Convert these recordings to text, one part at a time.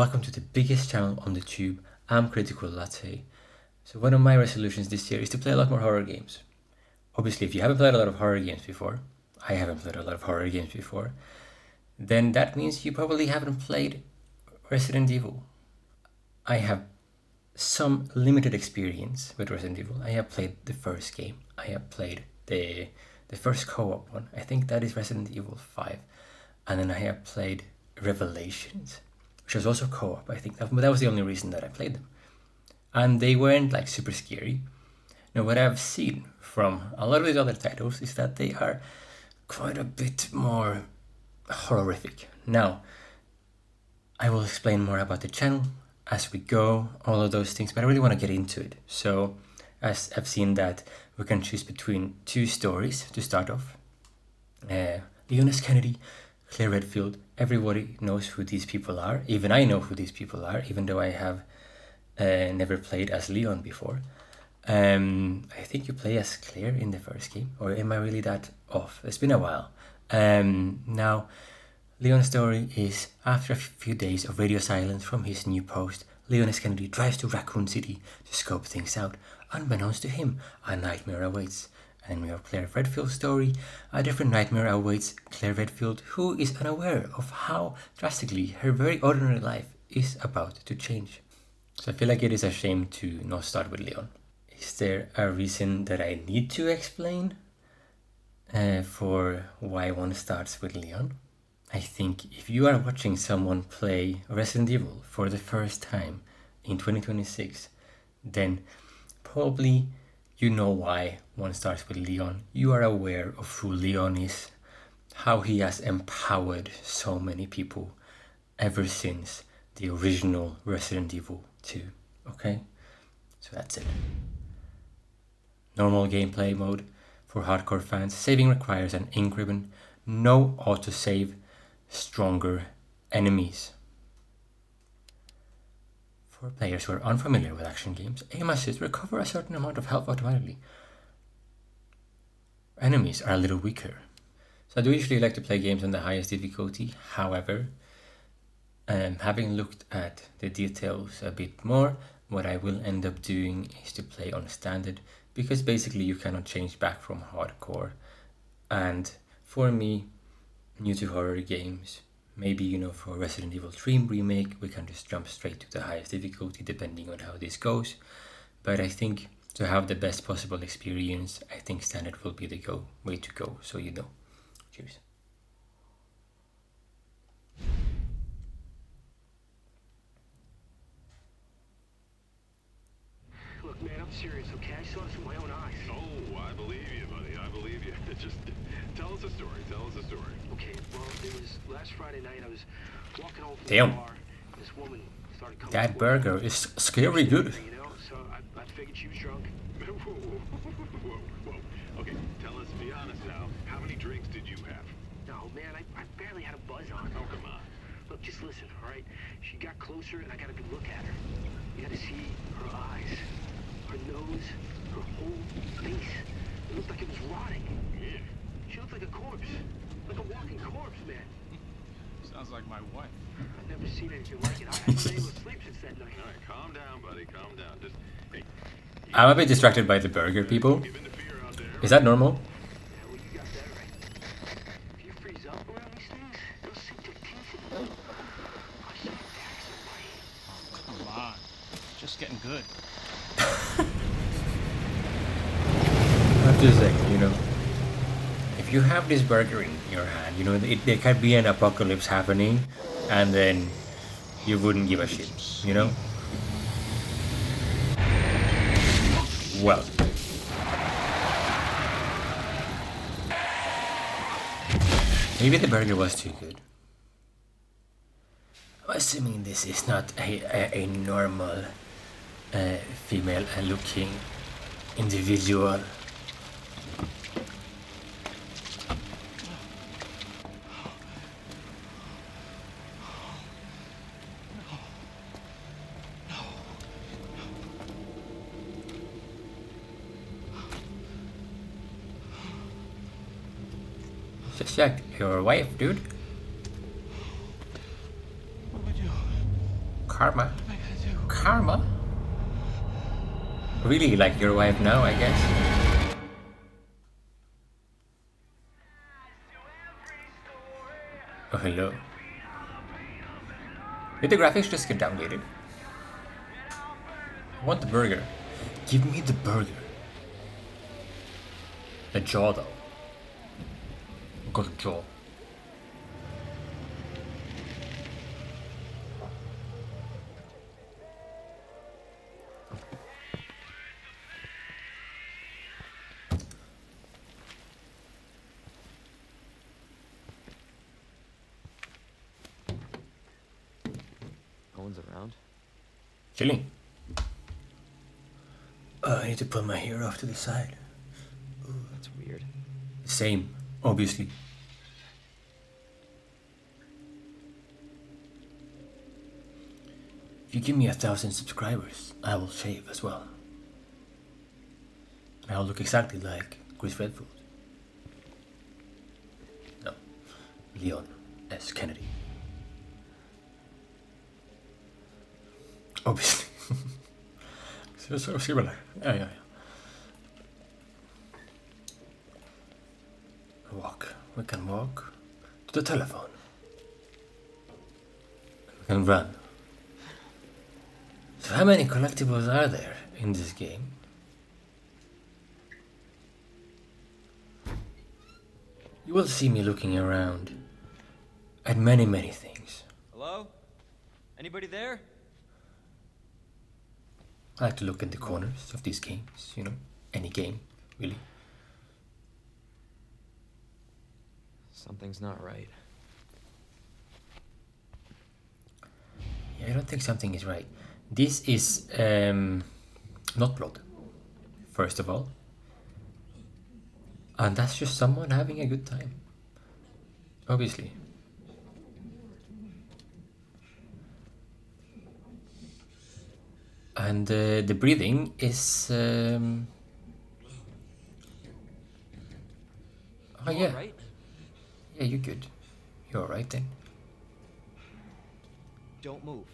Welcome to the biggest channel on the tube. I'm Critical Latte. So one of my resolutions this year is to play a lot more horror games. Obviously, if you haven't played a lot of horror games before, I haven't played a lot of horror games before, then that means you probably haven't played Resident Evil. I have some limited experience with Resident Evil. I have played the first game. I have played the first co-op one. I think that is Resident Evil 5. And then I have played Revelations, which was also co-op. I think that was the only reason that I played them. And they weren't like super scary. Now what I've seen from a lot of these other titles is that they are quite a bit more horrific. Now, I will explain more about the channel as we go, all of those things, but I really want to get into it. So, as I've seen that we can choose between two stories to start off. Leon S. Kennedy, Claire Redfield, everybody knows who these people are. Even I know who these people are, even though I have never played as Leon before. I think you play as Claire in the first game, or am I really that off? It's been a while. Now, Leon's story is, after a few days of radio silence from his new post, Leon S. Kennedy drives to Raccoon City to scope things out. Unbeknownst to him, a nightmare awaits. And we have Claire Redfield's story. A different nightmare awaits Claire Redfield, who is unaware of how drastically her very ordinary life is about to change. So I feel like it is a shame to not start with Leon. Is there a reason that I need to explain for why one starts with Leon? I think if you are watching someone play Resident Evil for the first time in 2026, then probably you know why one starts with Leon. You are aware of who Leon is, how he has empowered so many people ever since the original Resident Evil 2. Okay? So that's it. Normal gameplay mode for hardcore fans. Saving requires an ink ribbon. No autosave. Stronger enemies. For players who are unfamiliar with action games, aim assist recover a certain amount of health automatically. Enemies are a little weaker. So I do usually like to play games on the highest difficulty. However, having looked at the details a bit more, what I will end up doing is to play on standard, because basically you cannot change back from hardcore. And for me, new to horror games, maybe, for Resident Evil 3 Remake, we can just jump straight to the highest difficulty depending on how this goes. But I think to have the best possible experience, I think standard will be the way to go, so you know. Cheers. Look, man, I'm serious, okay? I saw this with my own eyes. Oh, I believe you, buddy. I believe you. Just tell us a story. Tell us a story. Okay, well, it was last Friday night. I was walking home from Damn. the bar. This woman started coming That toward burger me. is scary good. So I figured she was drunk. Whoa. Okay, tell us, be honest now. How many drinks did you have? No, man, I barely had a buzz on. Oh, come on. Look, just listen, all right? She got closer, and I got a good look at her. You had to see her eyes, her nose, her whole face. It looked like it was rotting. Yeah. She looked like a corpse. Like a walking corpse, man. Sounds like my wife. I've never seen anything like it. I haven't been able to sleep since that night. All right, calm down, buddy. Calm down. Just, hey. I'm a bit distracted by the burger, people. Given the fear out there. Is that normal? Yeah, well, you got that right. If you freeze up around these things, they'll sink their teeth in you. I saw attacks away. Oh, come on. It's just getting good. I'm just like, if you have this burger in your hand, there could be an apocalypse happening, and then you wouldn't give a shit, Well. Maybe the burger was too good. I'm assuming this is not a normal female looking individual. Just like your wife, dude. What do we do? Karma. What am I gonna do? Karma? Really, like your wife now, I guess? Oh, hello. Did the graphics just get downgraded? I want the burger. Give me the burger. The jaw, though. I've got a jaw. No one's around. Chilling. I need to pull my hair off to the side. That's weird. Same, obviously. If you give me 1,000 subscribers, I will shave as well. I'll look exactly like Chris Redfield. No, Leon S. Kennedy. Obviously. So similar. Yeah. Walk. We can walk to the telephone. We can run. So how many collectibles are there in this game? You will see me looking around at many things. Hello? Anybody there? I like to look in the corners of these games, you know, any game, really. Something's not right. Yeah, I don't think something is right. This is not blood, first of all. And that's just someone having a good time. Obviously. And the breathing is... oh yeah. Right? Yeah, you're good. You're alright then. Don't move.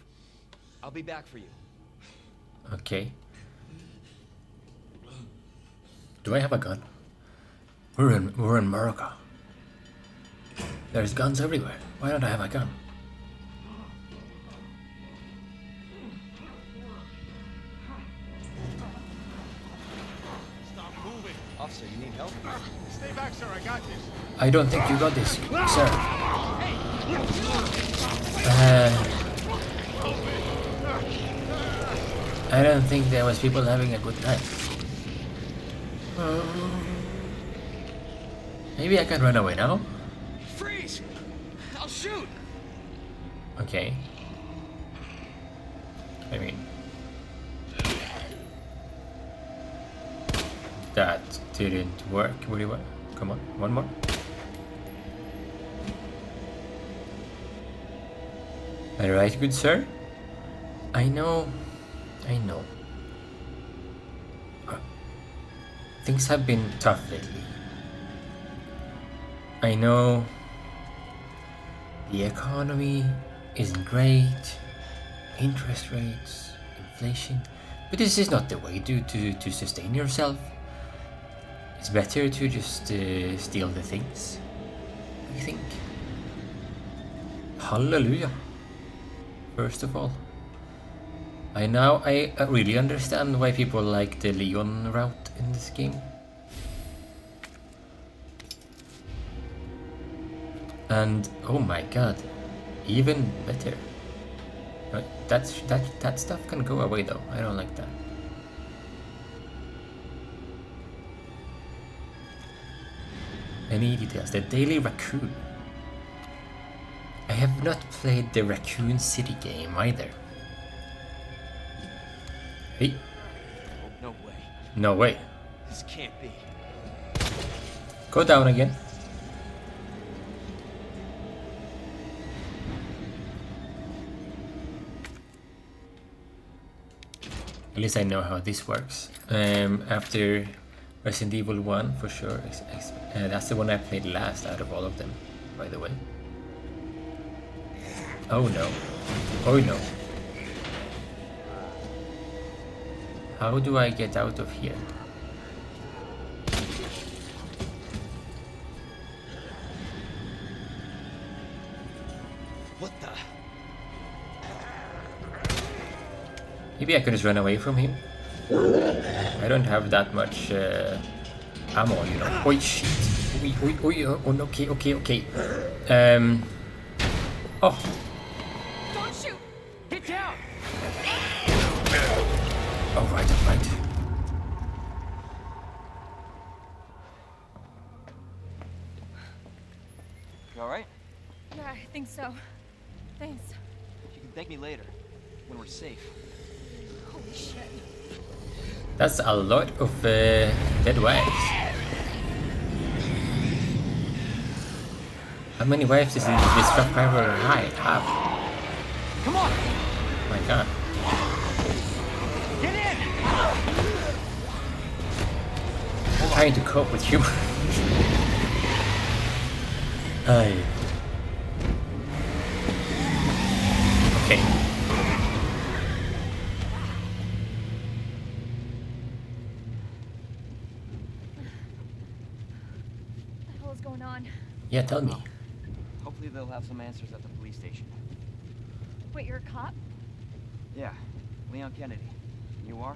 I'll be back for you. Okay. Do I have a gun? We're in America. There's guns everywhere. Why don't I have a gun? Stop moving. Officer, you need help? Stay back, sir. I got this. I don't think you got this, sir. I don't think there was people having a good time. Maybe I can run away now? Freeze! I'll shoot! Okay. I mean... that didn't work really well. Come on, one more. Alright, good sir. I know. Things have been tough lately. I know the economy isn't great, interest rates, inflation, but this is not the way to sustain yourself. It's better to just steal the things, I think. Hallelujah. First of all. I really understand why people like the Leon route in this game. And oh my god, even better. That stuff can go away though. I don't like that. Any details? The Daily Raccoon. I have not played the Raccoon City game either. Hey. Oh, no way. No way. This can't be. Go down again. At least I know how this works. After Resident Evil 1, for sure. That's the one I played last out of all of them, by the way. Oh no. Oh no. How do I get out of here? What the? Maybe I could just run away from him. I don't have that much ammo, you know. Oi, shit. Oi, oh, okay. Oh, Don't shoot! Get down! alright. You alright? Yeah, I think so. Thanks. You can thank me later, when we're safe. Holy shit. That's a lot of dead wives. How many wives does this truck driver have? Come on! My god. Get in! Trying to cope with humor. Aye. Okay. What the hell is going on? Yeah, tell me. Hopefully they'll have some answers at the police station. Wait, you're a cop? Yeah, Leon Kennedy. You are?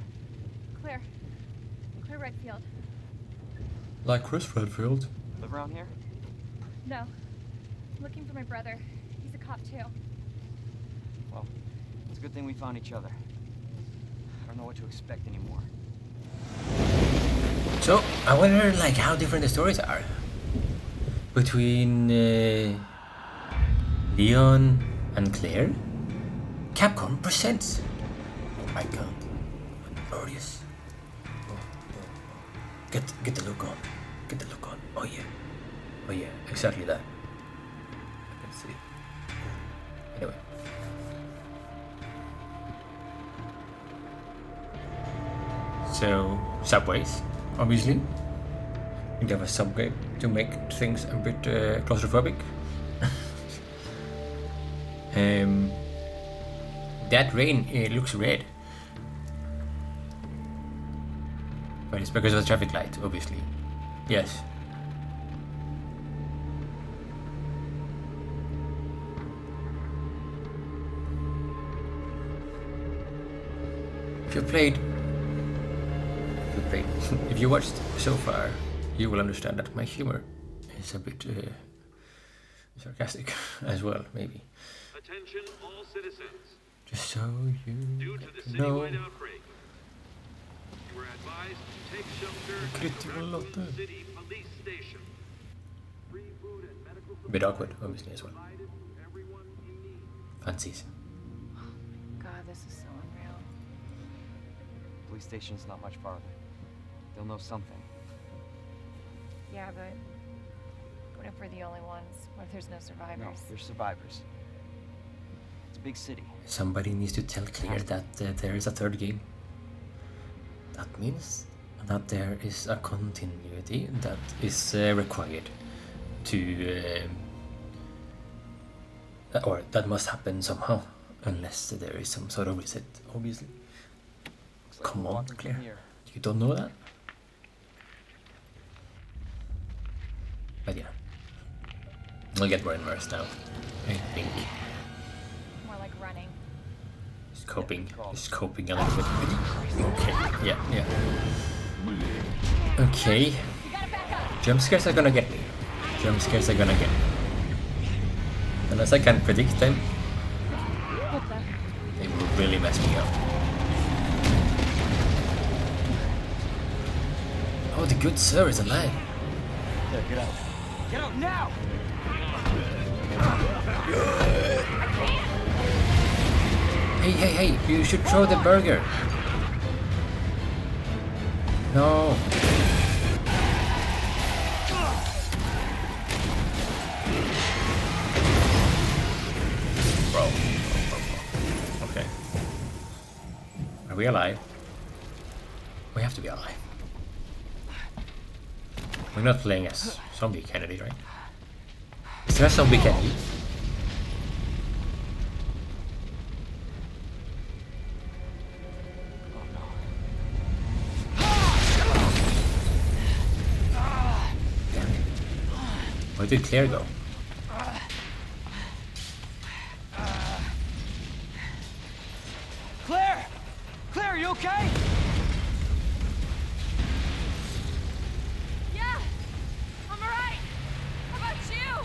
Claire. Claire Redfield. Like Chris Redfield. Live around here? No. I'm looking for my brother. He's a cop too. Well, it's a good thing we found each other. I don't know what to expect anymore. So, I wonder like how different the stories are. Between Leon and Claire? Capcom presents. Oh my god. Glorious. Get the look on. Get the look on. Oh yeah, exactly that. I can see. Anyway. So, subways, obviously. You have a subway to make things a bit claustrophobic. That rain looks red. But it's because of the traffic light, obviously. Yes. If you watched so far, you will understand that my humor is a bit sarcastic as well, maybe. Attention all citizens. Just so you Due to the know. citywide outbreak, you were advised to take shelter at the Critical Raccoon lockdown. City Police Station. Free food and medical A bit awkward, obviously, as well. provided to everyone in need. Fancies. God, this is so unreal. Police station's not much farther. They'll know something. Yeah, but what if we're the only ones? What if there's no survivors? No, they're survivors. It's a big city. Somebody needs to tell Claire that there is a third game. That means that there is a continuity that is required to, or that must happen somehow, unless there is some sort of reset, obviously. Looks like Come we're on, walking from Claire. here. You don't know that? But yeah, we'll get more immersed now, I think. More like running. Just coping call. a little bit. Okay, yeah. Okay. You gotta back up! Jump scares are gonna get me. Unless I can predict them, What the? they will really mess me up. Oh, the good sir is alive. There, get out. Get out now! Hey, you should throw the burger. No. Bro. Okay. Are we alive? We have to be alive. We're not playing as Zombie Kennedy, right? Is there a Zombie Kennedy? Oh no. did Claire go? Claire! Claire, you okay? Yeah, I'm alright. How about you?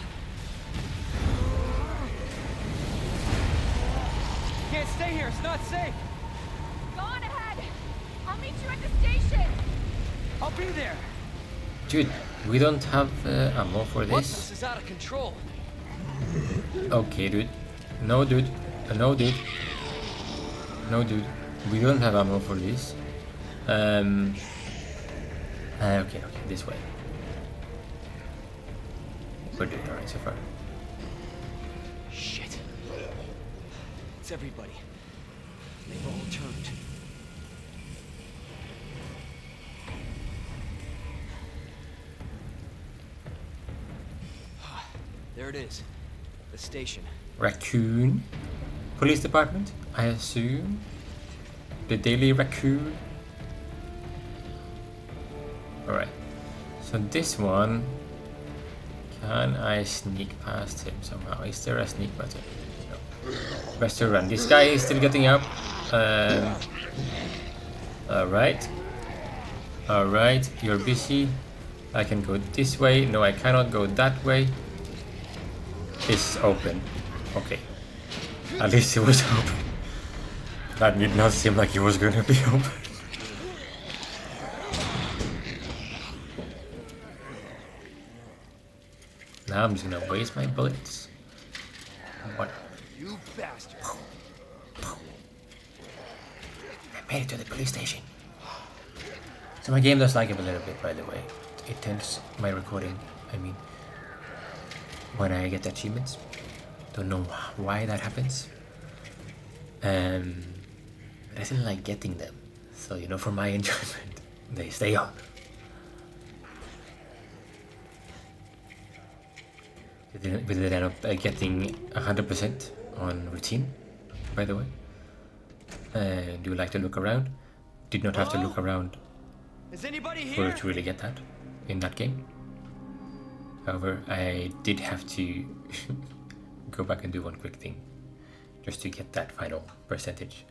Can't stay here, it's not safe. Go on ahead. I'll meet you at the station. I'll be there. Dude, we don't have ammo for What? this. This is out of control. Okay, dude. No, dude. No, dude. No, dude. We don't have ammo for this. Okay, this way. We're doing alright so far. Shit. It's everybody. They've all turned. There it is. The station. Raccoon. Police department, I assume. The Daily Raccoon. Alright. So this one. Can I sneak past him somehow? Is there a sneak button? No. Best to run. This guy is still getting up. Alright. Alright, you're busy. I can go this way. No, I cannot go that way. It's open. Okay. At least it was open. That did not seem like it was gonna be open. Now I'm just gonna waste my bullets. What? You bastard. I made it to the police station. So my game does lag up a little bit, by the way. It tends my recording. I mean, when I get achievements, don't know why that happens. But I still like getting them. So you know, for my enjoyment, they stay on. We did end up getting 100% on routine, by the way. Do you like to look around? Did not have to look around Is anybody for here? to really get that in that game. However, I did have to go back and do one quick thing just to get that final percentage.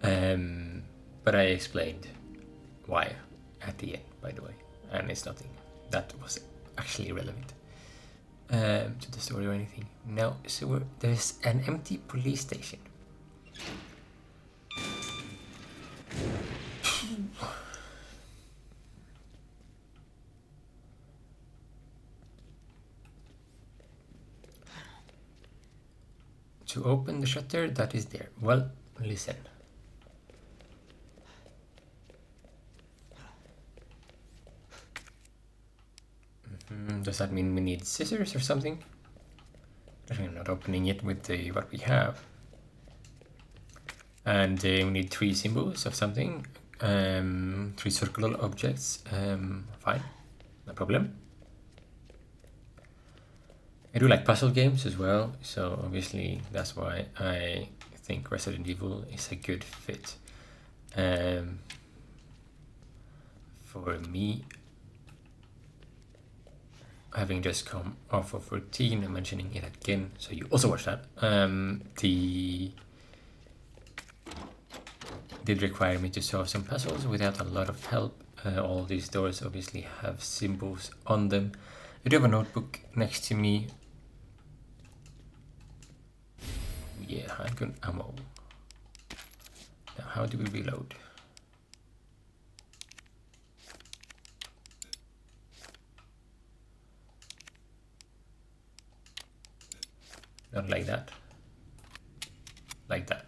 But I explained why at the end, by the way, and it's nothing that was actually relevant to the story or anything. No, so there's an empty police station. To open the shutter that is there. Well, listen. Does that mean we need scissors or something? I'm not opening it with what we have. And we need 3 symbols of something. 3 circular objects. Fine, no problem. I do like puzzle games as well, so obviously that's why I think Resident Evil is a good fit. For me, having just come off of routine and mentioning it again, so you also watch that, did require me to solve some puzzles without a lot of help. All these doors obviously have symbols on them. I do have a notebook next to me. Yeah, handgun ammo. Now, how do we reload? Not like that. Like that.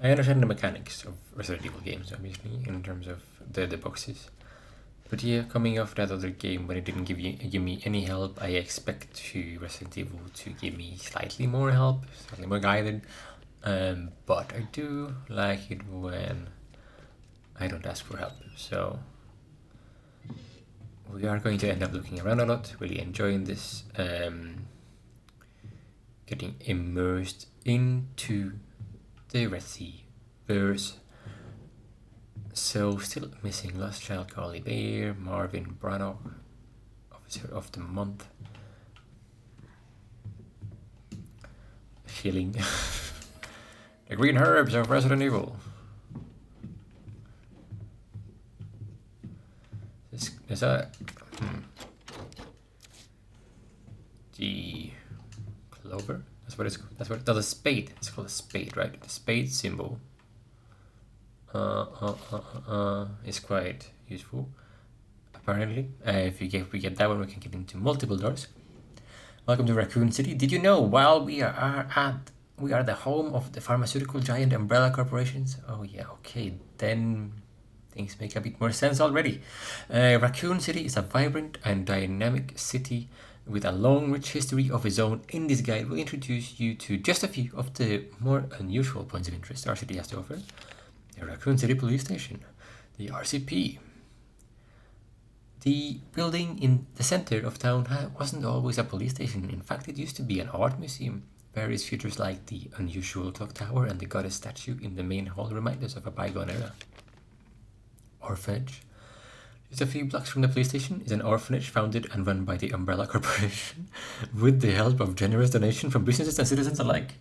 I understand the mechanics of Resident Evil games, obviously, in terms of the boxes. But yeah, coming off that other game when it didn't give me any help, I expect Resident Evil to give me slightly more help, slightly more guided. But I do like it when I don't ask for help. So we are going to end up looking around a lot, really enjoying this, getting immersed into the Resi-verse. So, still missing Lost Child Carly Bear, Marvin Branagh, Officer of the Month. Healing. The green herbs of Resident Evil. There's a... The clover? That's what it's called. That's a spade. It's called a spade, right? The spade symbol is quite useful, apparently. If we get that one, we can get into multiple doors. Welcome to Raccoon City. Did you know while we are the home of the pharmaceutical giant Umbrella Corporations? Oh yeah, okay, then things make a bit more sense already. Raccoon City is a vibrant and dynamic city with a long, rich history of its own. In this guide, we'll introduce you to just a few of the more unusual points of interest our city has to offer. The Raccoon City Police Station, the RCP. The building in the center of town wasn't always a police station. In fact, it used to be an art museum. Various features like the unusual clock tower and the goddess statue in the main hall remind us of a bygone era. Orphanage. Just a few blocks from the police station is an orphanage founded and run by the Umbrella Corporation with the help of generous donations from businesses and citizens alike.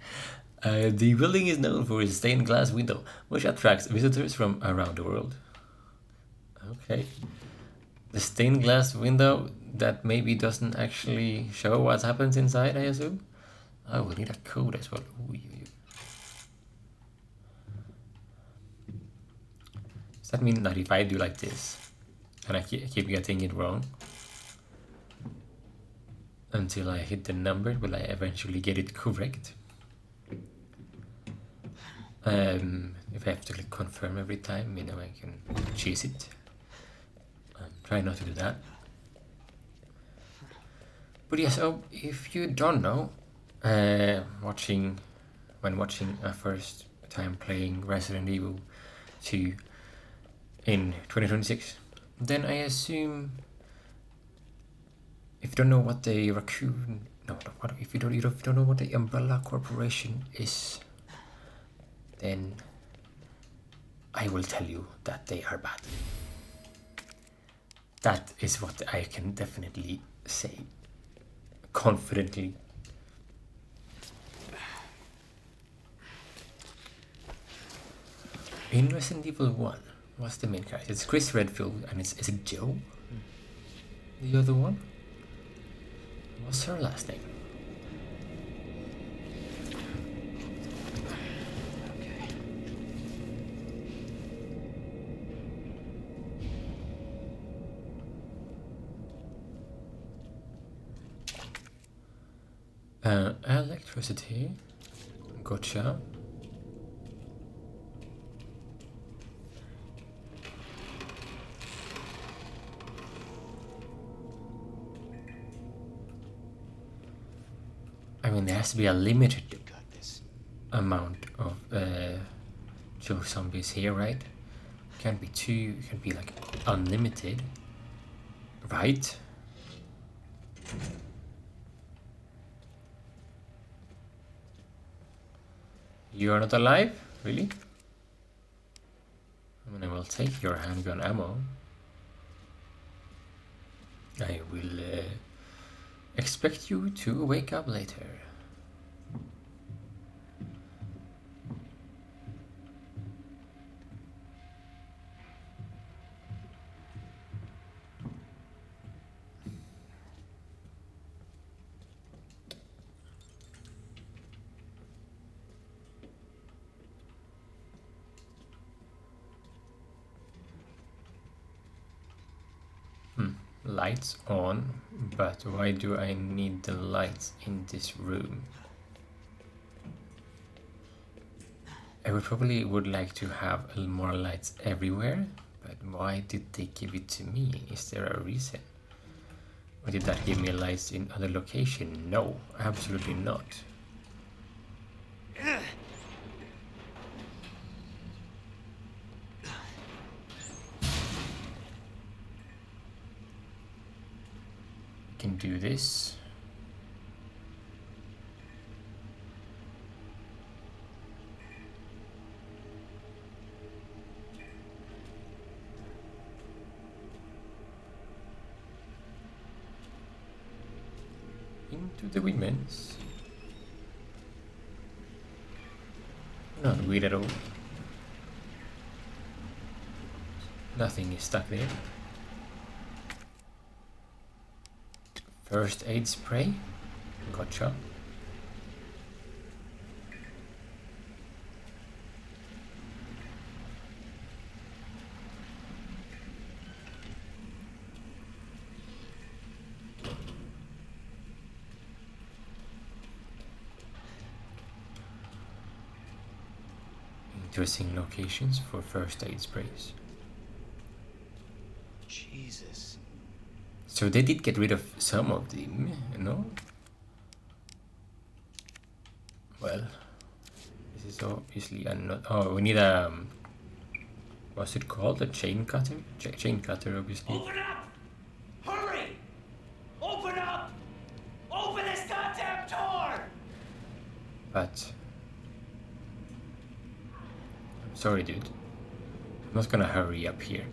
The building is known for its stained glass window, which attracts visitors from around the world. Okay. The stained glass window that maybe doesn't actually show what happens inside, I assume? Oh, we need a code as well. Ooh. Does that mean that if I do like this, and I keep getting it wrong, until I hit the number, will I eventually get it correct? If I have to click confirm every time, you know, I can cheese it. Try not to do that. But yeah, so if you don't know, when watching a first time playing Resident Evil 2 in 2026, then I assume if you don't know what the if you don't know what the Umbrella Corporation is, then I will tell you that they are bad. That is what I can definitely say confidently. In Resident Evil 1, what's the main character? It's Chris Redfield, and is it Joe? The other one? What's her last name? Electricity. Gotcha. I mean, there has to be a limited amount of Joe zombies here, right? Can't be too. It can be like unlimited, right? You are not alive? Really? I mean, I will take your handgun ammo. I will expect you to wake up later. Lights on, but why do I need the lights in this room? I probably would like to have more lights everywhere, but why did they give it to me? Is there a reason? Or did that give me lights in other location? No, absolutely not. Can do this. Into the women's. Not weird at all. Nothing is stuck there. First aid spray. Gotcha. Interesting locations for first aid sprays. Jesus. So they did get rid of some of them, you know? Well, this is obviously not. Oh, we need a. What's it called? A chain cutter? Chain cutter, obviously. Open up! Hurry! Open up! Open this goddamn door! But. I'm sorry, dude. I'm not gonna hurry up here.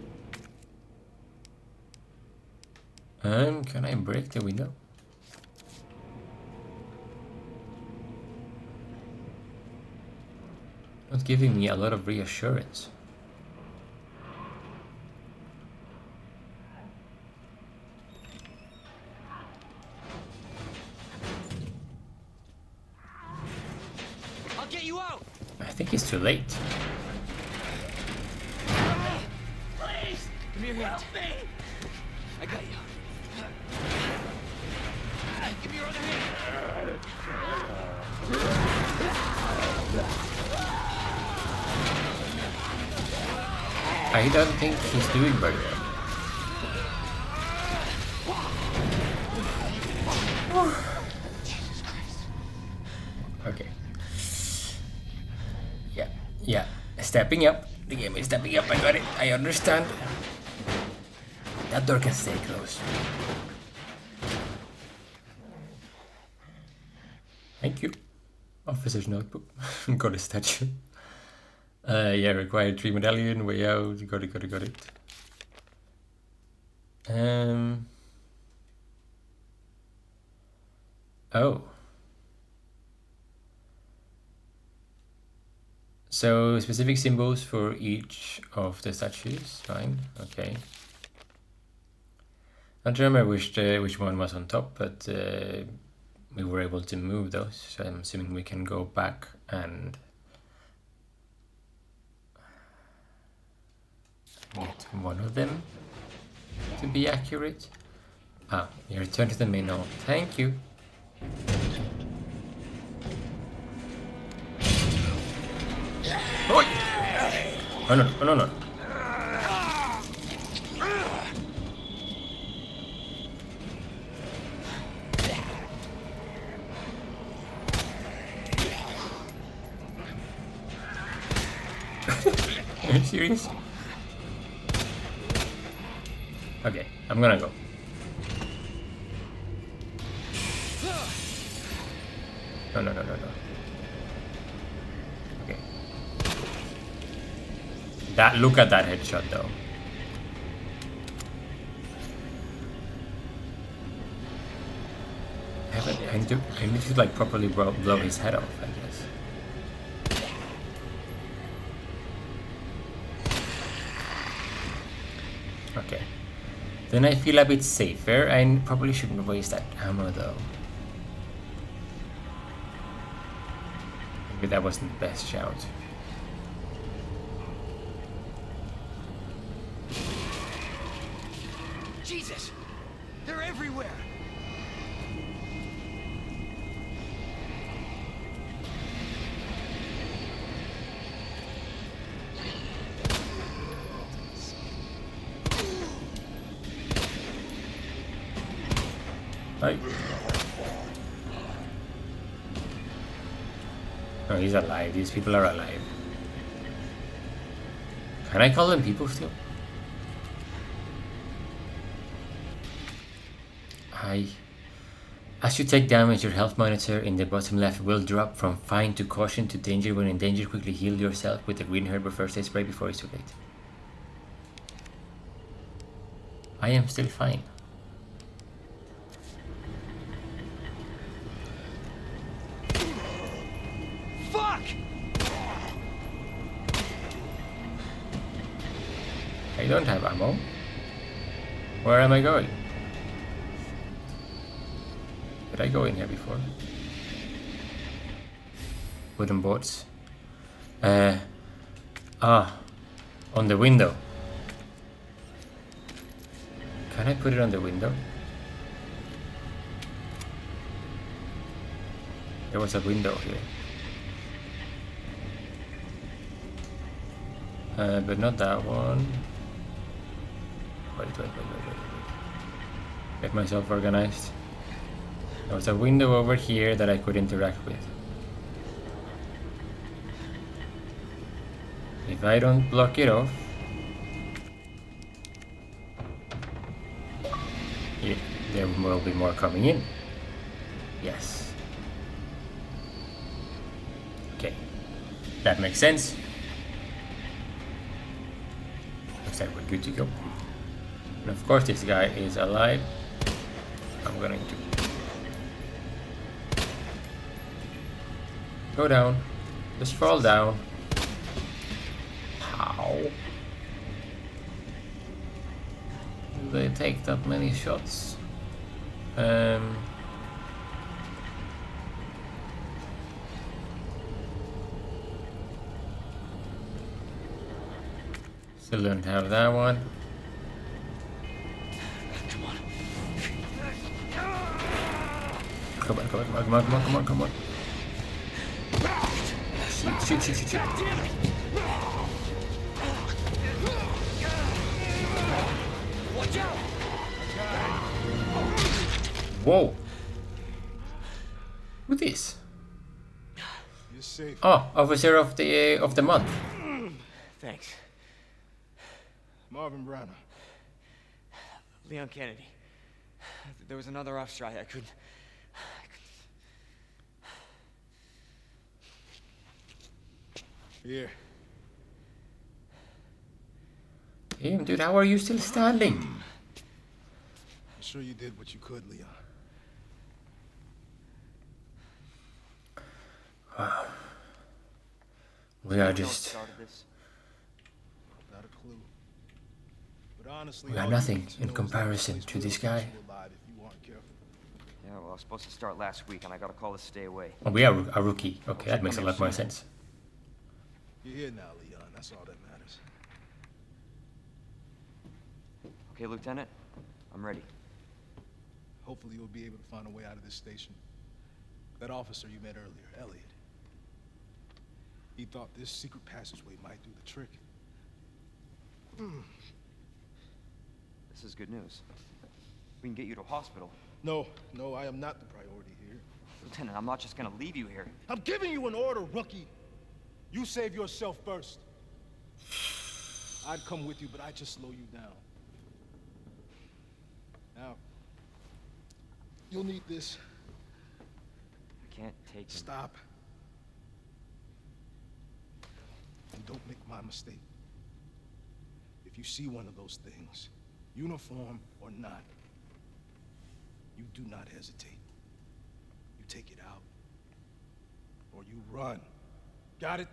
Can I break the window? Not giving me a lot of reassurance. I'll get you out! I think it's too late. Please! Give me your hand. Help me! I got you. Give me your other hand. I don't think he's doing very well. Okay. Yeah. Stepping up. The game is stepping up. I got it. I understand. That door can stay closed. Thank you. Officer's notebook. Got a statue. Yeah, required 3 medallion, way out, got it. Oh. So, specific symbols for each of the statues, fine, okay. I don't remember which one was on top, but we were able to move those, so I'm assuming we can go back and get one of them to be accurate. Ah, you return to the main hall. Thank you. Oi! Oh no. Are you serious? Okay, I'm gonna go. No. Okay. Look at that headshot though. I need to like properly blow his head off, I guess. Okay. Then I feel a bit safer. I probably shouldn't waste that ammo though. Maybe that wasn't the best shout. Jesus! They're everywhere! Hi. Oh, he's alive. These people are alive. Can I call them people still? Hi. As you take damage, your health monitor in the bottom left will drop from fine to caution to danger. When in danger, quickly heal yourself with the green herb or first aid spray before it's too late. I am still fine. Fuck! I don't have ammo. Where am I going? Did I go in here before? Wooden boards. On the window. Can I put it on the window? There was a window here. But not that one. Wait. Get myself organized. There was a window over here that I could interact with. If I don't block it off, there will be more coming in. Yes. Okay. That makes sense. Looks like we're good to go. And of course this guy is alive. I'm going to go down. Just fall down. How? Do they take that many shots? Still don't have that one. Come on. Shoot. Watch out! Whoa. Who's this? You're safe. Oh, officer of the month. Thanks. Marvin Browner. Leon Kennedy. There was another off strike. I couldn't... Here. Damn, dude, how are you still standing? I'm sure you did what you could, Leon. We are just... Started this. Not a clue. But honestly, We are all you nothing need to in know is that comparison place to will this eat guy. you alive if you aren't careful. Yeah, well, I was supposed to start last week, and I got a call to stay away. Oh, we are a rookie. Okay, that makes a lot more sense. You're here now, Leon. That's all that matters. Okay, Lieutenant, I'm ready. Hopefully you'll be able to find a way out of this station. That officer you met earlier, Elliot. He thought this secret passageway might do the trick. This is good news. We can get you to a hospital. No, I am not the priority here. Lieutenant, I'm not just gonna leave you here. I'm giving you an order, rookie. You save yourself first. I'd come with you, but I'd just slow you down. Now, you'll need this. I can't take him. Stop. And don't make my mistake. If you see one of those things, uniform or not, you do not hesitate. You take it out, or you run. Got it?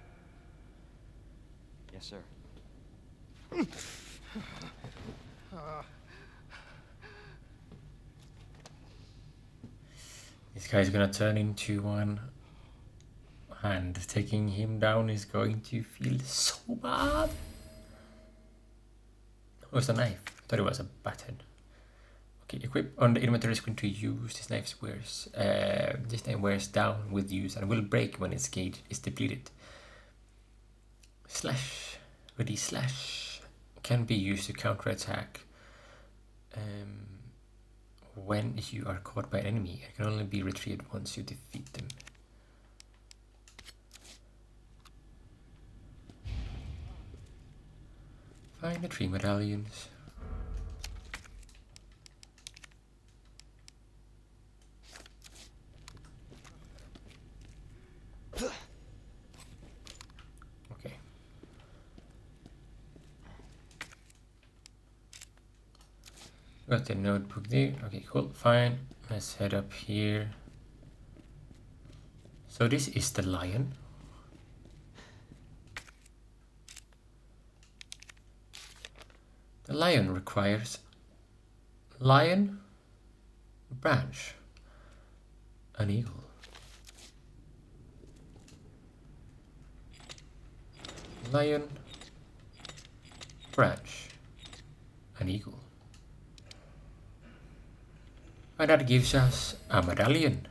Yes, sir. This guy's gonna turn into one, and taking him down is going to feel so bad. Oh, it's a knife. I thought it was a baton. Okay, equip on the inventory screen to use. This knife wears down with use and will break when its gauge is depleted. Slash. Ready slash can be used to counterattack when you are caught by an enemy. It can only be retrieved once you defeat them. Find the 3 medallions. Okay. Got the notebook there. Okay, cool, fine. Let's head up here. So this is the lion. The lion requires lion, branch, an eagle. Lion, branch, an eagle. And that gives us a medallion.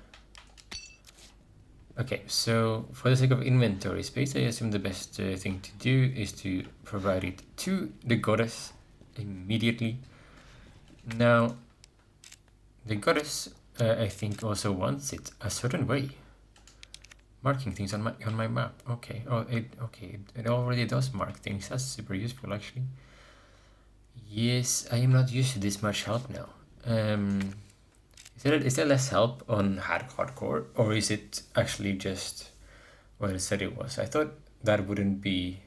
Okay, so for the sake of inventory space, I assume the best thing to do is to provide it to the goddess immediately. Now, the goddess, I think, also wants it a certain way. Marking things on my map. Okay. Oh, it already does mark things. That's super useful, actually. Yes, I am not used to this much help now. Is there less help on hardcore, or is it actually just what it said it was? I thought that wouldn't be.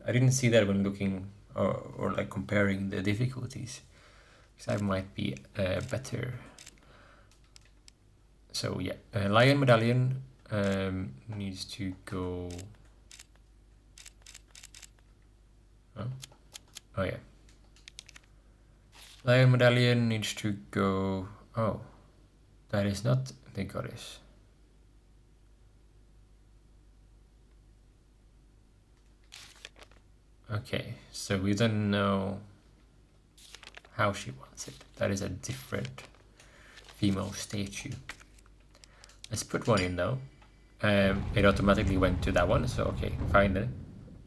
I didn't see that when looking or like comparing the difficulties, because I might be better. So yeah, Lion Medallion needs to go. Oh yeah. Lion Medallion needs to go. Oh, that is not the goddess. Okay, so we don't know how she wants it. That is a different female statue. Let's put one in though. It automatically went to that one, so okay, fine then.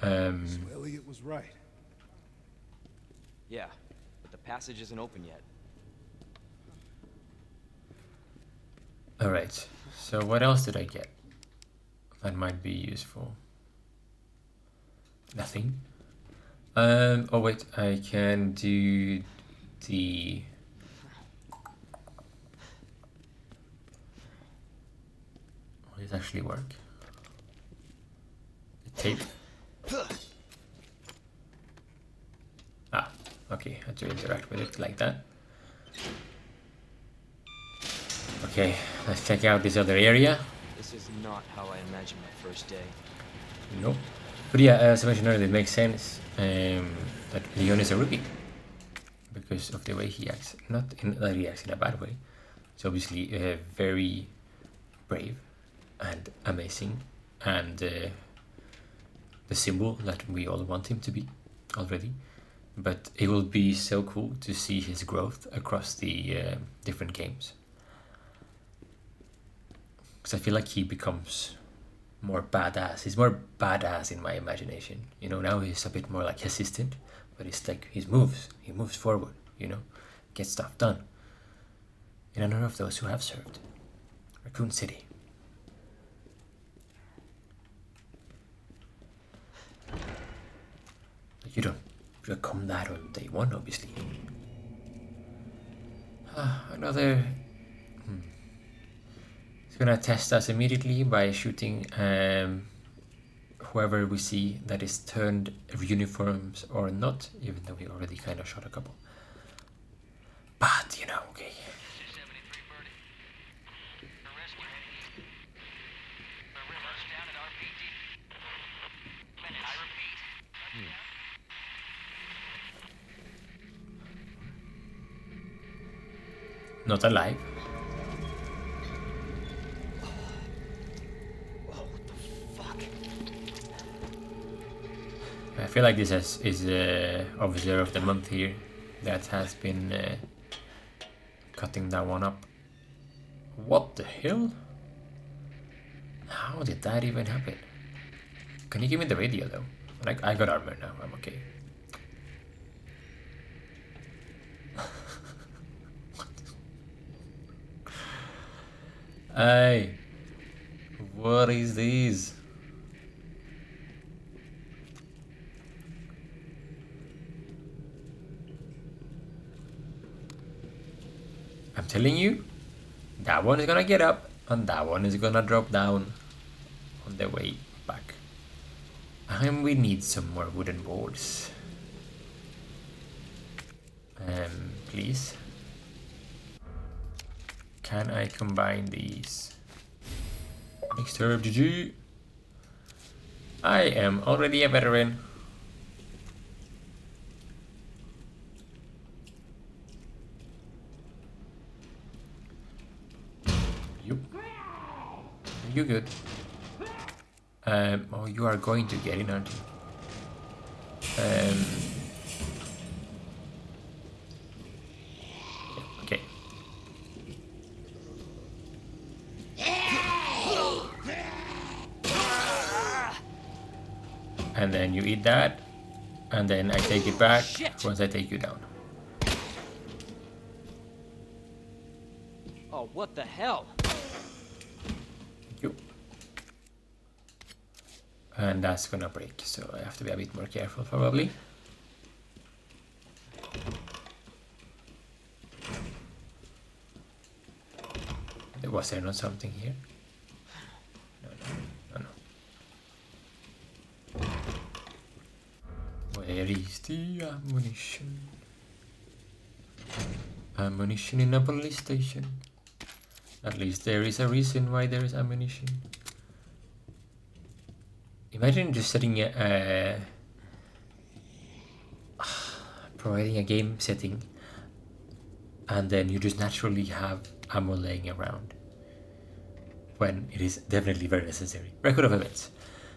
So Elliot was right. Yeah, but the passage isn't open yet. Alright, so what else did I get that might be useful? Nothing. Oh wait, I can do the... Will this actually work? The tape. Ah, okay, I have to interact with it like that. Okay, let's check out this other area. This is not how I imagined my first day. Nope. But yeah, as I mentioned earlier, it makes sense that Leon is a rookie because of the way he acts. Not in that he acts in a bad way. He's obviously very brave and amazing, and the symbol that we all want him to be already. But it will be so cool to see his growth across the different games. Because I feel like he becomes more badass. He's more badass in my imagination. You know, now he's a bit more like hesitant, but it's like he moves forward, you know, gets stuff done. In honor of those who have served. Raccoon City. You don't become that on day one, obviously. Another... He's gonna test us immediately by shooting whoever we see that is turned uniforms or not, even though we already kind of shot a couple. But, you know, okay. Not alive. I feel like this is Officer of the Month here that has been cutting that one up. What the hell? How did that even happen? Can you give me the radio though? Like, I got armor now, I'm okay. Hey, what is this? I'm telling you, that one is gonna get up and that one is gonna drop down on the way back. And we need some more wooden boards. Please. Can I combine these? Next herb, GG. I am already a veteran. You good? Oh, you are going to get in, aren't you? Okay. And then you eat that, and then I take it back once I take you down. Oh, what the hell? Thank you. And that's gonna break, so I have to be a bit more careful probably. Was there not something here? No. Where is the ammunition? Ammunition in a police station. At least there is a reason why there is ammunition. Imagine just setting providing a game setting, and then you just naturally have ammo laying around when it is definitely very necessary. Record of events.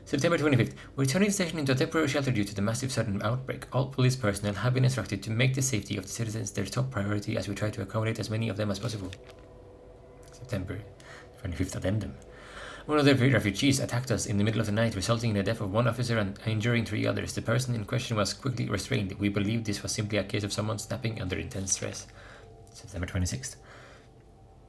September 25th. We're turning the station into a temporary shelter due to the massive sudden outbreak. All police personnel have been instructed to make the safety of the citizens their top priority as we try to accommodate as many of them as possible. September 25th addendum. One of the refugees attacked us in the middle of the night, resulting in the death of one officer and injuring 3 others. The person in question was quickly restrained. We believe this was simply a case of someone snapping under intense stress. September 26th.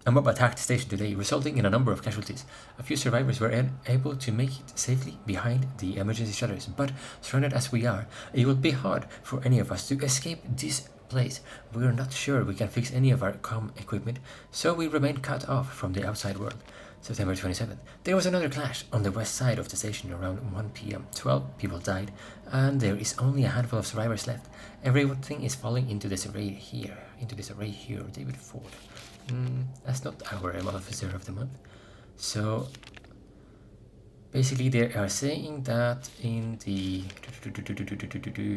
A mob attacked the station today, resulting in a number of casualties. A few survivors were able to make it safely behind the emergency shutters, but surrounded as we are, it will be hard for any of us to escape this place. We are not sure we can fix any of our comm equipment, so we remain cut off from the outside world. September 27th. There was another clash on the west side of the station around 1 p.m. 12 people died, and there is only a handful of survivors left. Everything is falling into this array here. David Ford. That's not our officer of the month. So basically they are saying that in the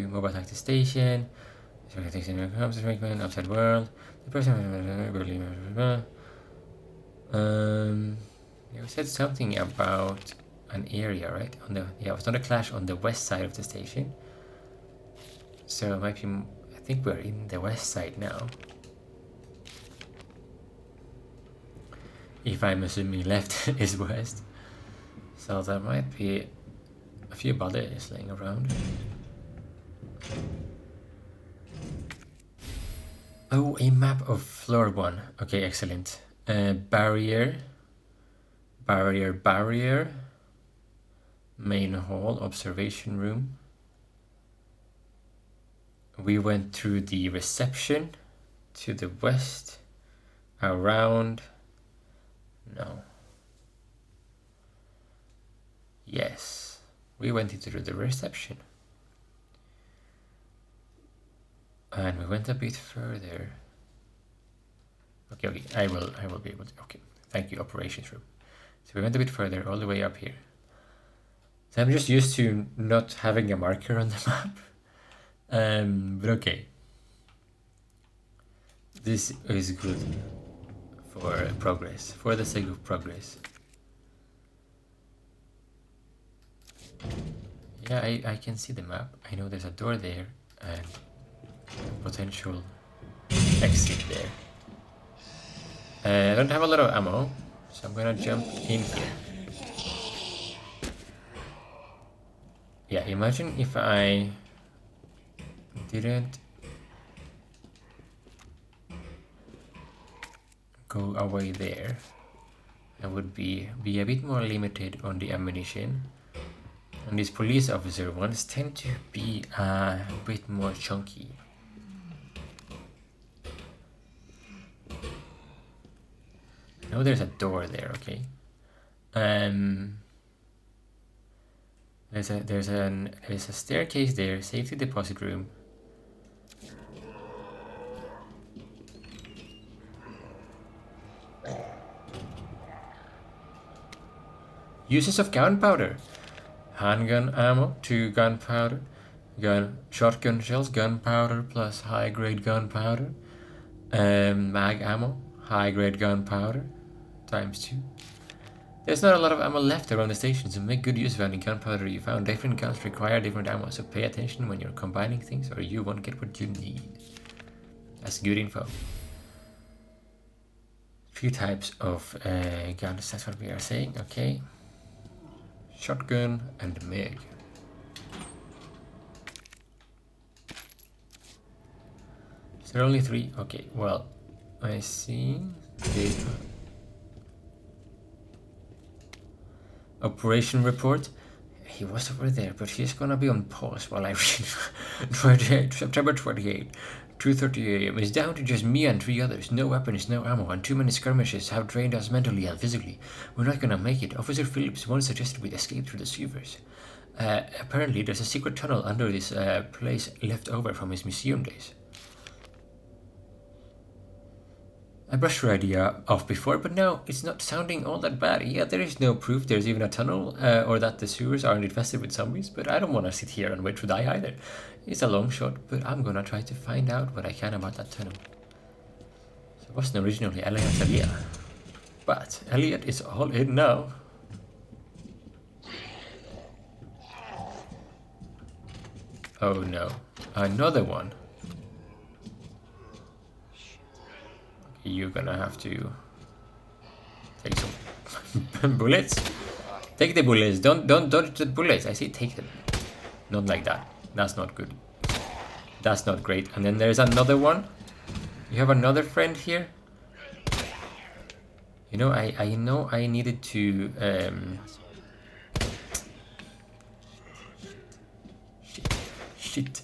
mobile attack the station, outside world, the person you said something about an area, right? It was not a clash on the west side of the station. So it might be, I think we're in the west side now. If I'm assuming left is west. So there might be a few bodies laying around. Oh, a map of floor 1. Okay, excellent. Barrier. Main hall, observation room. We went through the reception to the west, around. No. Yes, we went into the reception. And we went a bit further. Okay, I will be able to. Okay, thank you, operations room. So we went a bit further, all the way up here. So I'm just used to not having a marker on the map. But okay. This is good for progress, for the sake of progress. Yeah, I can see the map. I know there's a door there and potential exit there. I don't have a lot of ammo, so I'm gonna jump in here. Yeah, imagine if I didn't go away there. I would be a bit more limited on the ammunition. And these police officer ones tend to be a bit more chunky. I know there's a door there, okay. There's a staircase there, safety deposit room. Uses of gunpowder. Handgun ammo, 2 gunpowder. Shotgun shells, gunpowder plus high-grade gunpowder. Mag ammo, high-grade gunpowder, ×2. There's not a lot of ammo left around the station, so make good use of any gunpowder you found. Different guns require different ammo, so pay attention when you're combining things or you won't get what you need. That's good info. Few types of guns, that's what we are saying, okay. Shotgun and MIG. Is there only 3? Okay, well, I see the operation report. He was over there, but he's gonna be on pause while I read. September 28, 2:30 AM. It's down to just me and 3 others. No weapons, no ammo, and too many skirmishes have drained us mentally and physically. We're not gonna make it. Officer Phillips once suggested we escape through the sewers. Apparently, there's a secret tunnel under this place left over from his museum days. I brushed your idea off before, but now it's not sounding all that bad. Yeah, there is no proof there's even a tunnel or that the sewers aren't infested with zombies, but I don't want to sit here and wait to die either. It's a long shot, but I'm gonna try to find out what I can about that tunnel. So it wasn't originally Elliot's idea, but Elliot is all in now. Oh no, another one. You're gonna have to take some bullets. Take the bullets. Don't dodge the bullets. I say take them. Not like that. That's not good. That's not great. And then there's another one. You have another friend here. You know, I know I needed to shit.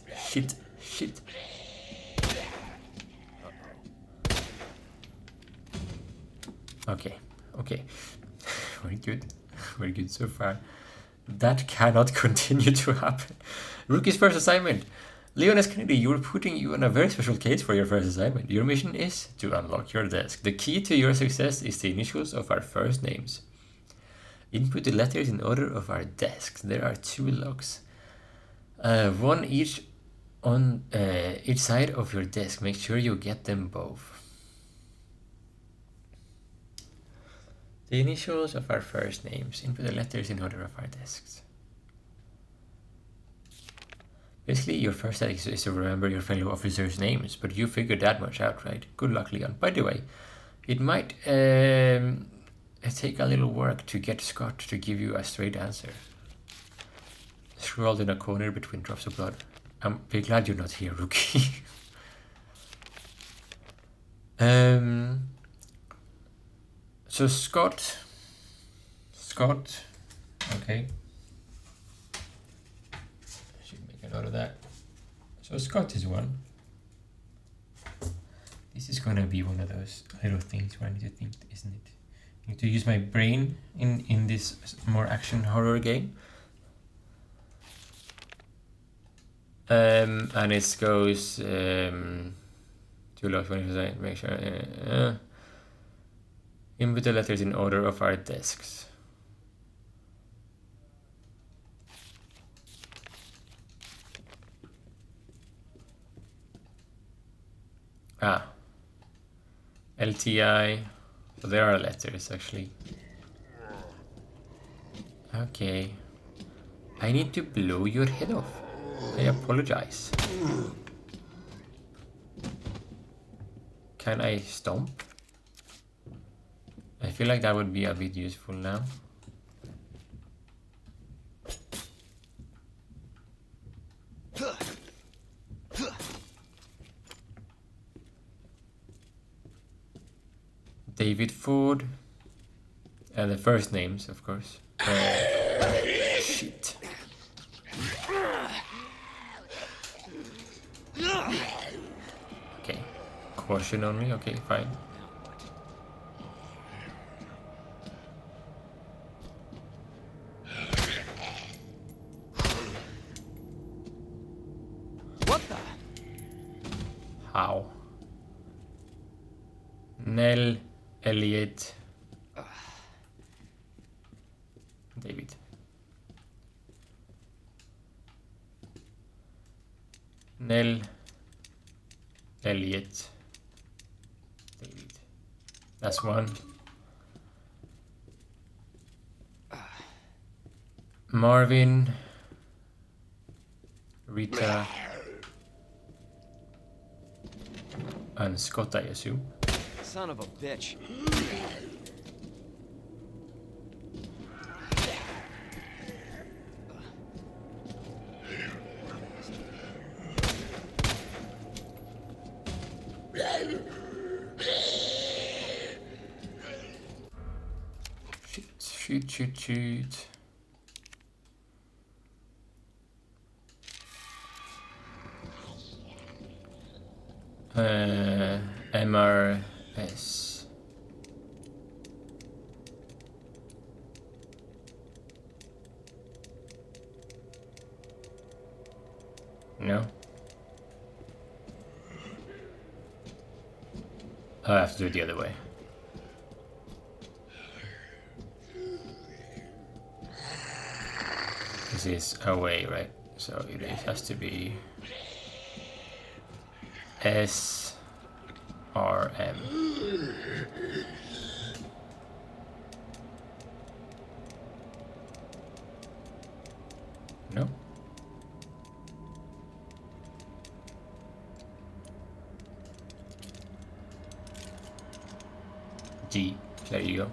Okay. Very good so far. That cannot continue to happen. Rookie's first assignment. Leon S. Kennedy, we're putting you on a very special case for your first assignment. Your mission is to unlock your desk. The key to your success is the initials of our first names. Input the letters in order of our desks. There are 2 locks. One each on each side of your desk. Make sure you get them both. The initials of our first names. Input the letters in order of our desks. Basically, your first task is to remember your fellow officers' names, but you figured that much out, right? Good luck, Leon. By the way, it might take a little work to get Scott to give you a straight answer. Scrawled in a corner between drops of blood. I'm very glad you're not here, Rookie. So Scott, okay. I should make a note of that. So Scott is one. This is gonna be one of those little things where I need to think, isn't it? I need to use my brain in this more action horror game. And it goes to log 20%, make sure. Input the letters in order of our desks. LTI. So there are letters actually. Okay. I need to blow your head off. I apologize. Can I stomp? I feel like that would be a bit useful now. David Ford. And the first names, of course. Shit. Okay. Caution on me. Okay, fine. How? Nell, Elliot, David. Nell, Elliot, David. That's one. Marvin, Rita, and Scott, I assume. Son of a bitch. Shoot. MRS. No. Oh, I have to do it the other way. This is away, right? So it has to be SRM. No? G. There you go.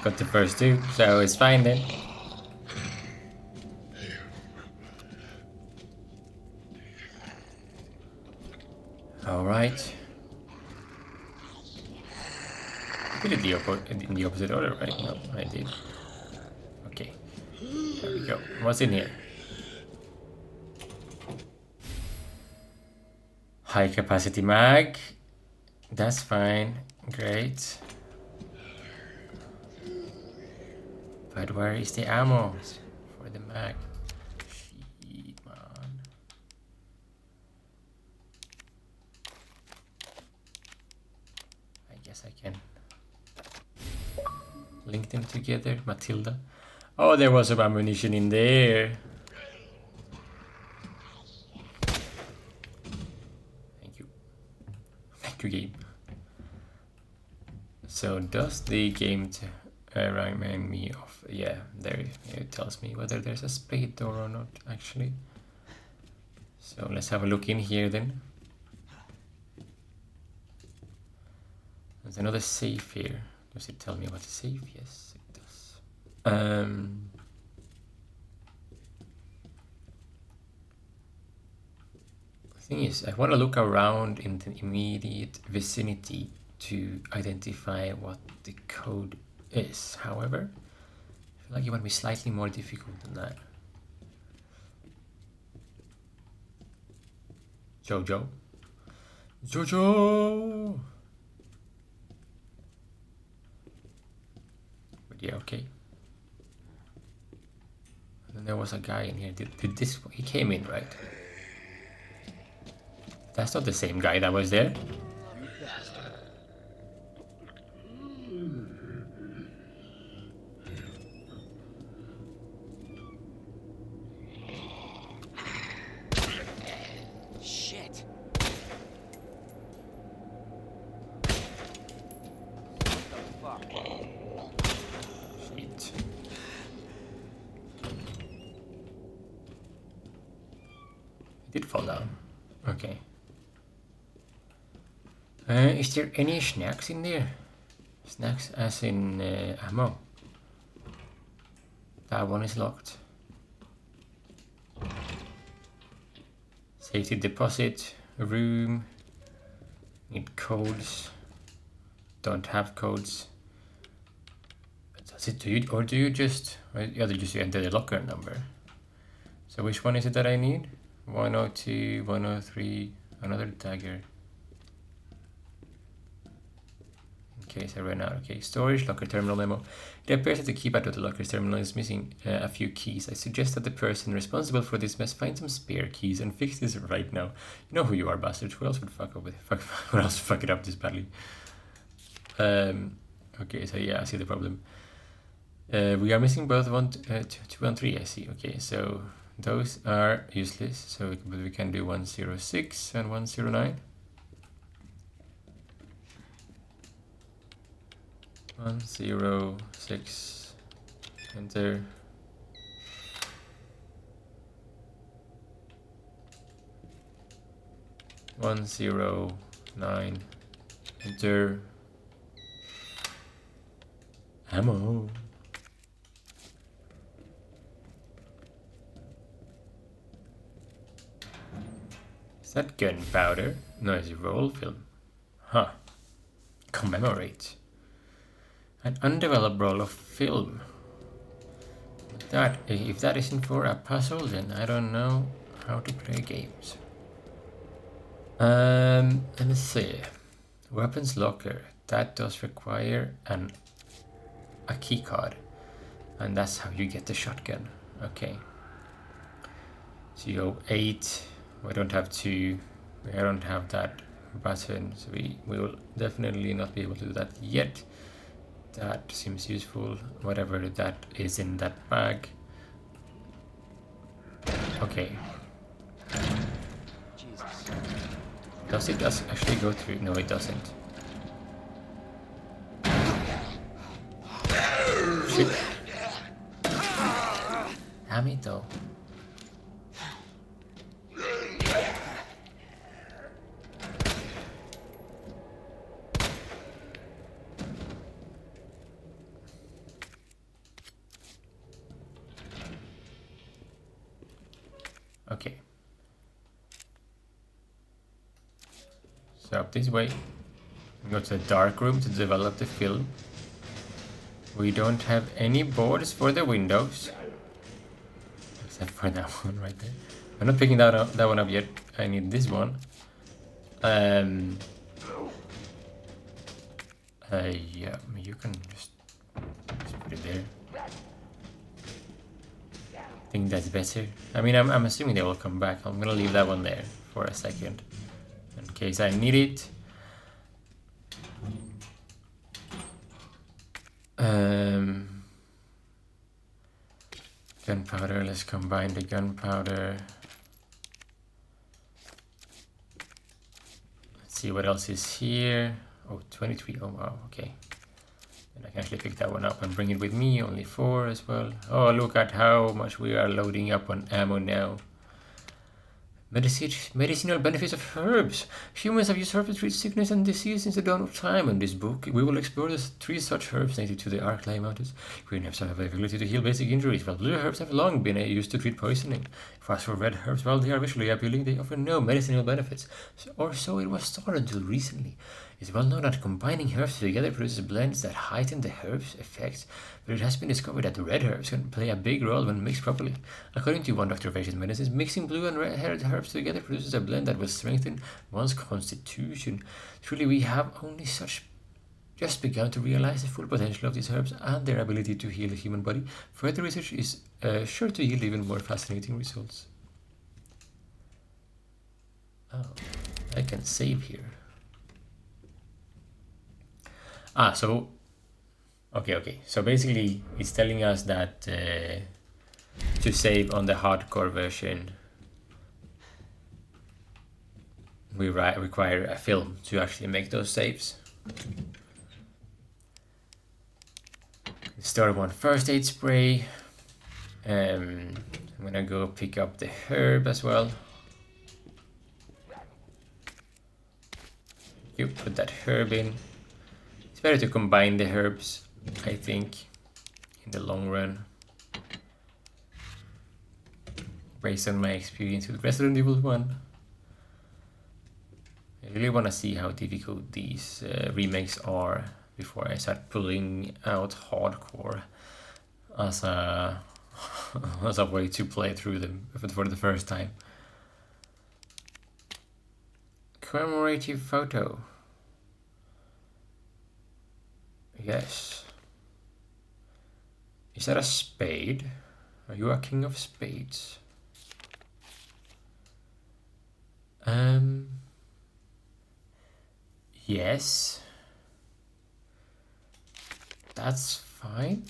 Got the first two, so it's fine then. Alright. We did in the opposite order, right? No, I did. Okay. There we go. What's in here? High capacity mag. That's fine. Great. But where is the ammo for the mag? Shit, man. I guess I can link them together. Matilda. Oh, there was some ammunition in there. Thank you. Thank you, game. So does the game remind me of... Yeah, there it tells me whether there's a spade door or not, actually. So let's have a look in here then. There's another safe here. Does it tell me about the safe? Yes, it does. The thing is, I want to look around in the immediate vicinity to identify what the code is. However, I feel like it might be slightly more difficult than that. Jojo. But yeah, okay. And then there was a guy in here. Did this... He came in, right? That's not the same guy that was there. Shit. What the fuck? Shit. He did fall down. Okay. Is there any snacks in there? Snacks as in ammo. That one is locked. Safety deposit, room. Need codes. Don't have codes. Does it do you, or do you just... Yeah, you just enter the locker number. So which one is it that I need? 102, 103, another dagger. In case I ran out. Okay, storage, locker terminal memo. It appears that the keypad of the locker's terminal is missing a few keys. I suggest that the person responsible for this mess find some spare keys and fix this right now. You know who you are, bastards. What else would fuck it up this badly? Okay, so yeah, I see the problem. We are missing both 2 and 3, I see. Okay, so those are useless. So we can do 106 and 109. 106, enter, 109. Enter. Ammo. Is that gunpowder? No, it's roll film. Huh. Commemorate. An undeveloped roll of film. That, if that isn't for a puzzle, then I don't know how to play games. Let me see. Weapons locker. That does require a key card. And that's how you get the shotgun. Okay. So you go 8. We don't have 2. We don't have that button. So we will definitely not be able to do that yet. That seems useful. Whatever that is in that bag. Okay. Jesus. Does it actually go through? No, it doesn't. Shit. Damn it though. Okay. So up this way. Go to the dark room to develop the film. We don't have any boards for the windows. Except for that one right there. I'm not picking that one up yet. I need this one. Yeah, you can just put it there. I think that's better. I mean, I'm assuming they will come back. I'm gonna leave that one there for a second. In case I need it. Gunpowder, let's combine the gunpowder. Let's see what else is here. Oh, 23, oh wow, okay. And I can actually pick that one up and bring it with me, only 4 as well. Oh, look at how much we are loading up on ammo now. Medicinal benefits of herbs. Humans have used herbs to treat sickness and disease since the dawn of time. In this book, we will explore the 3 such herbs native to the Arclay Mountains. Green herbs have the ability to heal basic injuries, while blue herbs have long been used to treat poisoning. As for red herbs, while they are visually appealing, they offer no medicinal benefits. Or so it was thought until recently. It's well known that combining herbs together produces blends that heighten the herbs' effects, but it has been discovered that red herbs can play a big role when mixed properly. According to one Dr. Facius Medicines, mixing blue and red herbs together produces a blend that will strengthen one's constitution. Truly, we have only just begun to realize the full potential of these herbs and their ability to heal the human body. Further research is sure to yield even more fascinating results. Oh, I can save here. So okay. So basically, it's telling us that to save on the hardcore version, we require a film to actually make those saves. Start one first aid spray. I'm gonna go pick up the herb as well. You put that herb in. It's better to combine the herbs, I think, in the long run. Based on my experience with Resident Evil 1. I really want to see how difficult these remakes are before I start pulling out hardcore as a as a way to play through them for the first time. Commemorative photo. Yes. Is that a spade? Are you a king of spades? Yes. That's fine.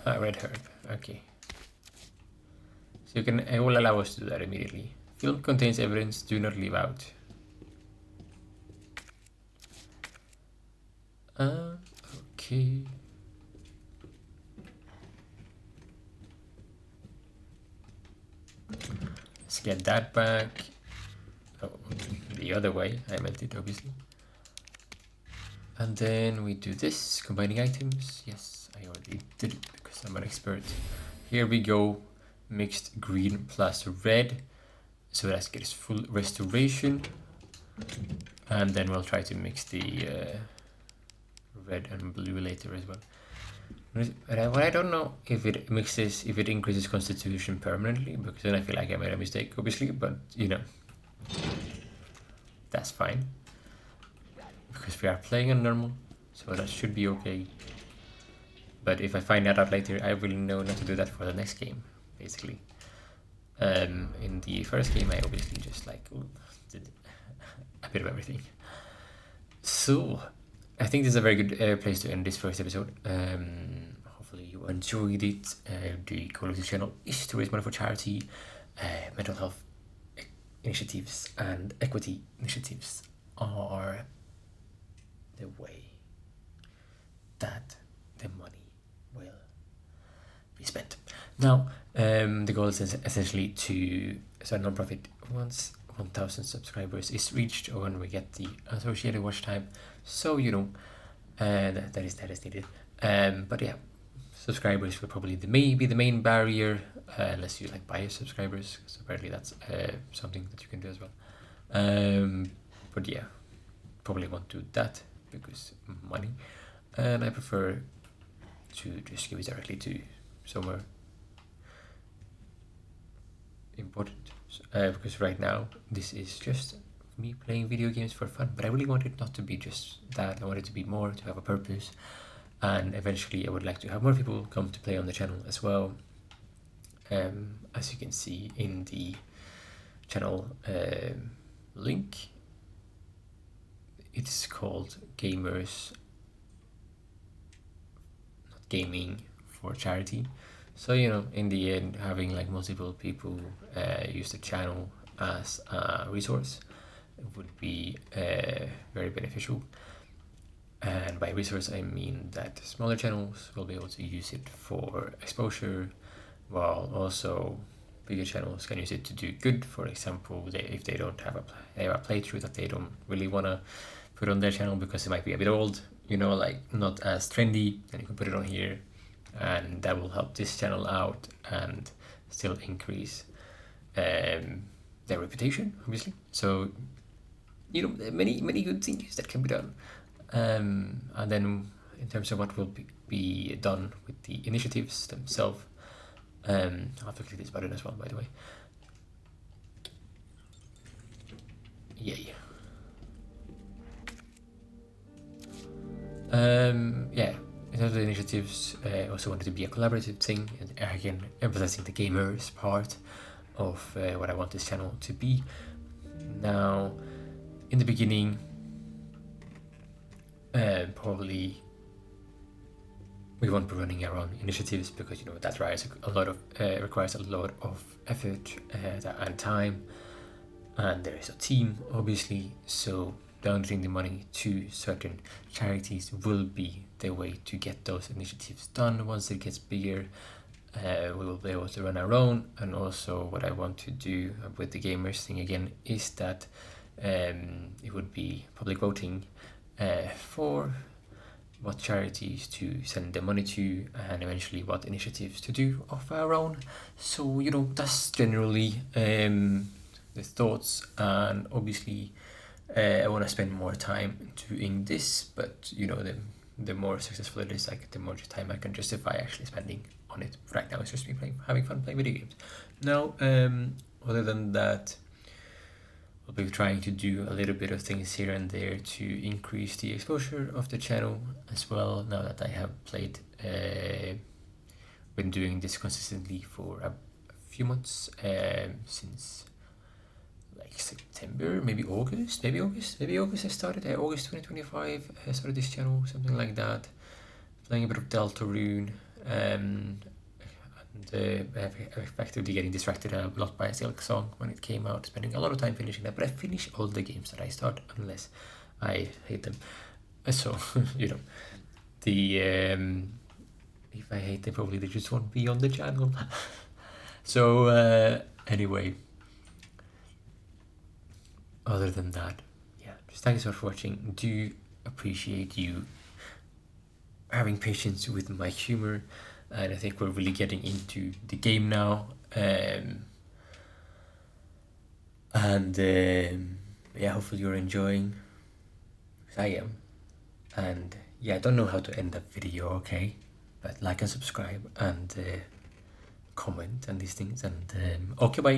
Red herb. Okay. So it will allow us to do that immediately. Film contains evidence, do not leave out. Okay. Let's get that back. Oh, the other way, I meant it obviously. And then we do this, combining items. Yes, I already did it because I'm an expert. Here we go, mixed green plus red. So that gets full restoration. And then we'll try to mix the red and blue later as well. But I don't know if it mixes, if it increases constitution permanently, because then I feel like I made a mistake, obviously, but you know, that's fine. Because we are playing on normal, so that should be okay. But if I find that out later, I will know not to do that for the next game, basically. In the first game, I obviously just like did a bit of everything. So, I think this is a very good place to end this first episode. Hopefully you enjoyed it. The goal of the channel is to raise money for charity, mental health initiatives, and equity initiatives are the way that the money will be spent. Now, the goal is essentially to start a non-profit once 1,000 subscribers is reached, or when we get the associated watch time. So you know, that is needed. But yeah, subscribers will probably be the main barrier, unless you like buy subscribers. So apparently that's something that you can do as well. But yeah, probably won't do that because money, and I prefer to just give it directly to somewhere important, because right now this is just me playing video games for fun, but I really want it not to be just that. I want it to be more, to have a purpose, and eventually I would like to have more people come to play on the channel as well. As you can see in the channel link, it's called Gamers Not Gaming for Charity. So you know, in the end, having like multiple people use the channel as a resource would be very beneficial. And by resource, I mean that smaller channels will be able to use it for exposure, while also bigger channels can use it to do good. For example, if they don't have a playthrough that they don't really want to put on their channel because it might be a bit old, you know, like not as trendy, then you can put it on here, and that will help this channel out and still increase their reputation, obviously. So you know, many good things that can be done. And then in terms of what will be done with the initiatives themselves, I'll have to click this button as well, by the way. Yay. Yeah, in terms of the initiatives, I also wanted to be a collaborative thing, and again, emphasizing the gamers part of what I want this channel to be. Now, in the beginning, probably we won't be running our own initiatives, because you know that requires a lot of effort and time, and there is a team obviously. So donating the money to certain charities will be the way to get those initiatives done. Once it gets bigger, we will be able to run our own. And also what I want to do with the gamers thing again is that it would be public voting for what charities to send the money to, and eventually what initiatives to do of our own. So you know, that's generally the thoughts, and obviously I want to spend more time doing this, but you know, the more successful it is, like the more time I can justify actually spending on it. Right now it's just me having fun playing video games. Now other than that, I'll be trying to do a little bit of things here and there to increase the exposure of the channel as well, now that I have been doing this consistently for a few months, since like September, maybe August I started, August 2025 I started this channel, something like that, playing a bit of Deltarune, and effectively getting distracted a lot by Silk Song when it came out, spending a lot of time finishing that. But I finish all the games that I start unless I hate them. So you know, the if I hate them, probably they just won't be on the channel. So Anyway, other than that, yeah, just thank you so much for watching. Do appreciate you having patience with my humor, and I think we're really getting into the game now. Yeah, hopefully you're enjoying. I am. And yeah, I don't know how to end that video, okay? But like and subscribe and comment and these things. And okay, bye.